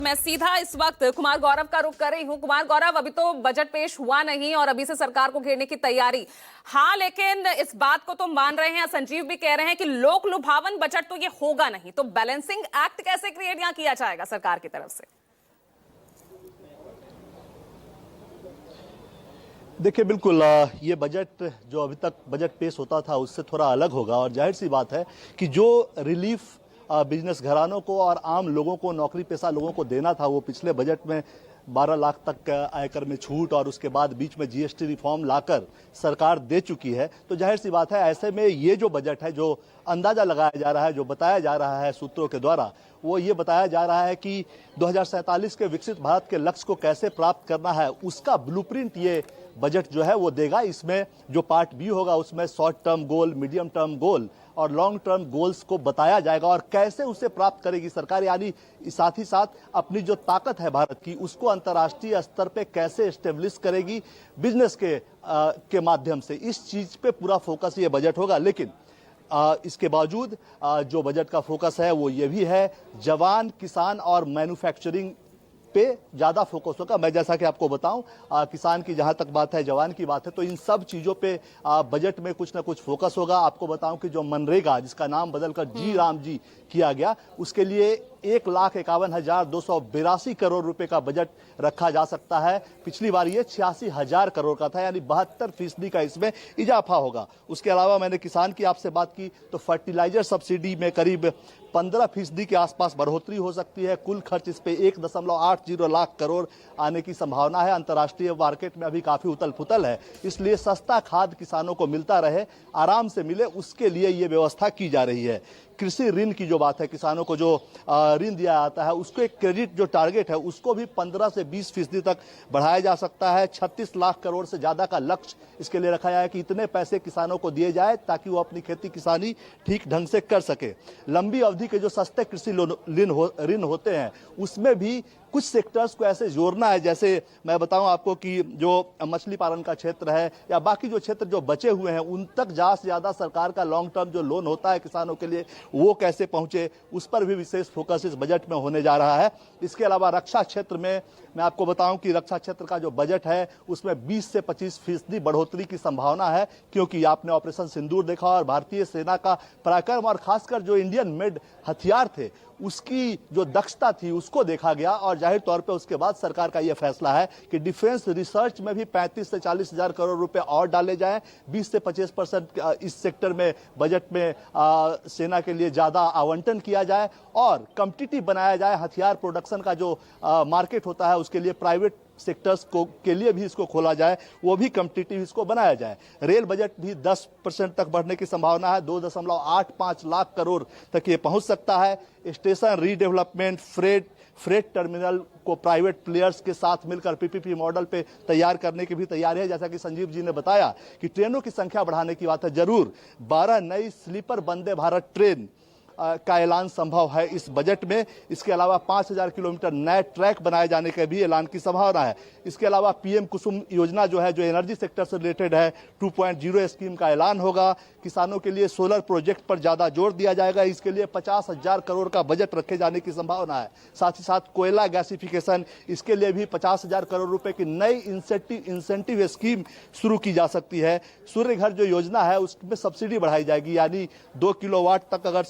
मैं सीधा इस वक्त कुमार गौरव का रुख कर रही हूं। कुमार गौरव, अभी तो बजट पेश हुआ नहीं और अभी से सरकार को घेरने की तैयारी। हाँ, लेकिन इस बात को तो मान रहे हैं, संजीव भी कह रहे हैं कि लोक लुभावन बजट तो ये होगा नहीं। तो बैलेंसिंग एक्ट कैसे क्रिएट यहां किया जाएगा सरकार की तरफ से? देखिए, बिल्कुल ये बजट जो अभी तक बजट पेश होता था उससे थोड़ा अलग होगा और जाहिर सी बात है कि जो रिलीफ बिजनेस घरानों को और आम लोगों को, नौकरी पेशा लोगों को देना था, वो पिछले बजट में 12 लाख तक आयकर में छूट और उसके बाद बीच में जीएसटी रिफॉर्म लाकर सरकार दे चुकी है। तो जाहिर सी बात है, ऐसे में ये जो बजट है, जो अंदाजा लगाया जा रहा है, जो बताया जा रहा है सूत्रों के द्वारा, वो ये बताया जा रहा है कि 2047 के विकसित भारत के लक्ष्य को कैसे प्राप्त करना है, उसका ब्लूप्रिंट ये बजट जो है वो देगा। इसमें जो पार्ट बी होगा उसमें short term goal, medium term goal और लॉन्ग टर्म गोल्स को बताया जाएगा और कैसे उसे प्राप्त करेगी सरकार, यानी साथ ही साथ अपनी जो ताकत है भारत की उसको अंतर्राष्ट्रीय स्तर पे कैसे एस्टेब्लिश करेगी बिजनेस के माध्यम से। इस चीज पे पूरा फोकस ये बजट होगा। लेकिन इसके बावजूद जो बजट का फोकस है वो ये भी है, जवान, किसान और मैन्युफैक्चरिंग पे ज्यादा फोकस होगा। मैं जैसा कि आपको बताऊं, किसान की जहां तक बात है, जवान की बात है, तो इन सब चीजों पे बजट में कुछ ना कुछ फोकस होगा। आपको बताऊं कि जो मनरेगा, जिसका नाम बदलकर जी राम जी किया गया, उसके लिए 1,51,282 करोड़ रुपए का बजट रखा जा सकता है। पिछली बार ये 86,000 करोड़ का था, यानी 72% का इसमें इजाफा होगा। उसके अलावा मैंने किसान की आपसे बात की तो फर्टिलाइजर सब्सिडी में करीब 15% के आसपास बढ़ोतरी हो सकती है। कुल खर्च इस पे 1.80 लाख करोड़ आने की संभावना है। अंतर्राष्ट्रीय मार्केट में अभी काफी उथल पुथल है, इसलिए सस्ता खाद किसानों को मिलता रहे, आराम से मिले, उसके लिए ये व्यवस्था की जा रही है। कृषि ऋण की जो बात है, किसानों को जो ऋण दिया जाता है उसको एक क्रेडिट जो टारगेट है उसको भी 15 से 20% तक बढ़ाया जा सकता है। 36 लाख करोड़ से ज्यादा का लक्ष्य इसके लिए रखा है कि इतने पैसे किसानों को दिए जाए ताकि वो अपनी खेती किसानी ठीक ढंग से कर सके। लंबी अवधि के जो सस्ते कृषि ऋण होते हैं उसमें भी कुछ सेक्टर्स को ऐसे जोड़ना है, जैसे मैं बताऊं आपको कि जो मछली पालन का क्षेत्र है या बाकी जो क्षेत्र जो बचे हुए हैं उन तक ज्यादा से ज्यादा सरकार का लॉन्ग टर्म जो लोन होता है किसानों के लिए वो कैसे पहुंचे, उस पर भी विशेष फोकस इस बजट में होने जा रहा है। इसके अलावा रक्षा क्षेत्र में मैं आपको बताऊं कि रक्षा क्षेत्र का जो बजट है उसमें 20 से 25% बढ़ोतरी की संभावना है, क्योंकि आपने ऑपरेशन सिंदूर देखा और भारतीय सेना का पराक्रम और खासकर जो इंडियन मेड हथियार थे उसकी जो दक्षता थी उसको देखा गया और जाहिर तौर पे उसके बाद सरकार का यह फैसला है कि डिफेंस रिसर्च में भी 35 से 40 हजार करोड़ रुपए और डाले जाएं। 20 से 25% इस सेक्टर में बजट में सेना के लिए ज्यादा आवंटन किया जाए और कॉम्पिटिटिव बनाया जाए। हथियार प्रोडक्शन का जो मार्केट होता है उसके लिए प्राइवेट सेक्टर्स को के लिए भी इसको खोला जाए, वो भी कॉम्पिटिटिव इसको बनाया जाए। रेल बजट भी 10% तक बढ़ने की संभावना है, 2.85 लाख करोड़ तक ये पहुंच सकता है। स्टेशन रीडेवलपमेंट, फ्रेट टर्मिनल को प्राइवेट प्लेयर्स के साथ मिलकर पीपीपी मॉडल पे तैयार करने की भी तैयारी है। जैसा कि संजीव जी ने बताया कि ट्रेनों की संख्या बढ़ाने की बात है, जरूर 12 नई स्लीपर वंदे भारत ट्रेन का ऐलान संभव है इस बजट में। इसके अलावा 5,000 किलोमीटर नए ट्रैक बनाए जाने का भी ऐलान की संभावना है। इसके अलावा पीएम कुसुम योजना जो है, जो एनर्जी सेक्टर से रिलेटेड है, 2.0 स्कीम का ऐलान होगा। किसानों के लिए सोलर प्रोजेक्ट पर ज्यादा जोर दिया जाएगा, इसके लिए 50,000 करोड़ का बजट रखे जाने की संभावना है। साथ ही साथ कोयला गैसिफिकेशन, इसके लिए भी 50,000 करोड़ रुपए की नई इंसेंटिव स्कीम शुरू की जा सकती है। सूर्य घर जो योजना है उसमें सब्सिडी बढ़ाई जाएगी, यानी 2 किलोवाट तक अगर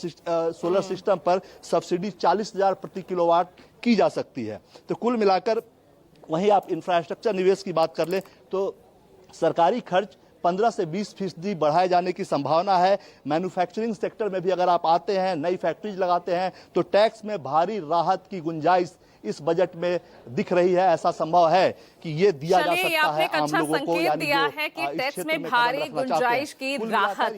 सोलर सिस्टम पर सब्सिडी 40,000 प्रति किलोवाट की जा सकती है। तो कुल मिलाकर वहीं आप इंफ्रास्ट्रक्चर निवेश की बात कर ले तो सरकारी खर्च 15 से 20% बढ़ाए जाने की संभावना है। मैन्युफैक्चरिंग सेक्टर में भी अगर आप आते हैं, नई फैक्ट्रीज लगाते हैं, तो टैक्स में भारी राहत की गुंजाइश इस बजट में दिख रही है। ऐसा संभव है कि ये दिया जा सकता है आम लोगों को, यानी दिया है कि टैक्स में भारी गुंजाइश की राहत।